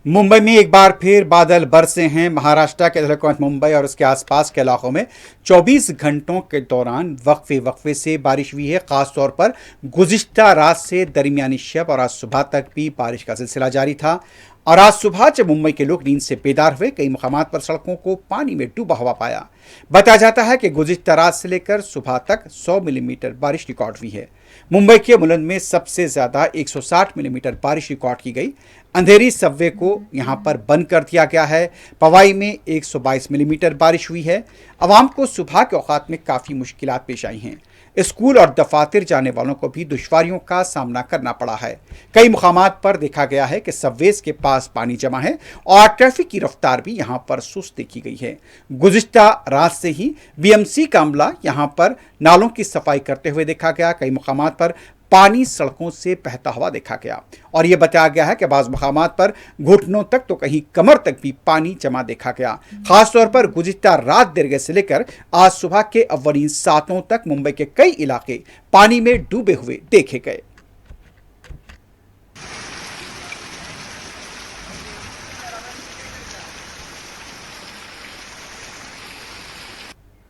मुंबई में एक बार फिर बादल बरसे हैं। महाराष्ट्र के इलाकों मुंबई और उसके आसपास के इलाकों में 24 घंटों के दौरान वक्फे वक्फे से बारिश हुई है। खासतौर पर गुज़िश्ता रात से दरमियानी शब और आज सुबह तक भी बारिश का सिलसिला जारी था। और आज सुबह जब मुंबई के लोग नींद से बेदार हुए, कई मुकामात पर सड़कों को पानी में डूबा हुआ पाया। बताया जाता है कि गुज़िश्ता रात से लेकर सुबह तक 100 मिलीमीटर बारिश रिकॉर्ड हुई है। मुंबई के बुलंद में सबसे ज्यादा 160 मिलीमीटर बारिश रिकॉर्ड की गई। अंधेरी सबवे को यहां पर बंद कर दिया गया है। पवाई में 122 मिलीमीटर बारिश हुई है। आवाम को सुबह के औकात में काफ़ी मुश्किलात पेश आई हैं। स्कूल और दफातर जाने वालों को भी दुश्वारियों का सामना करना पड़ा है। कई मुकामात पर देखा गया है कि सबवेज के पास पानी जमा है और ट्रैफिक की रफ्तार भी यहां पर सुस्त देखी गई है। गुज़िश्ता रात से ही बीएमसी का अमला यहां पर नालों की सफाई करते हुए देखा गया। कई मुकामात पर पानी सड़कों से बहता हुआ देखा गया और यह बताया गया है कि बाज़ मुकामात पर घुटनों तक तो कहीं कमर तक भी पानी जमा देखा गया। खासतौर पर गुज़िश्ता रात देर से लेकर आज सुबह के अव्वलीन सातों तक मुंबई के कई इलाके पानी में डूबे हुए देखे गए।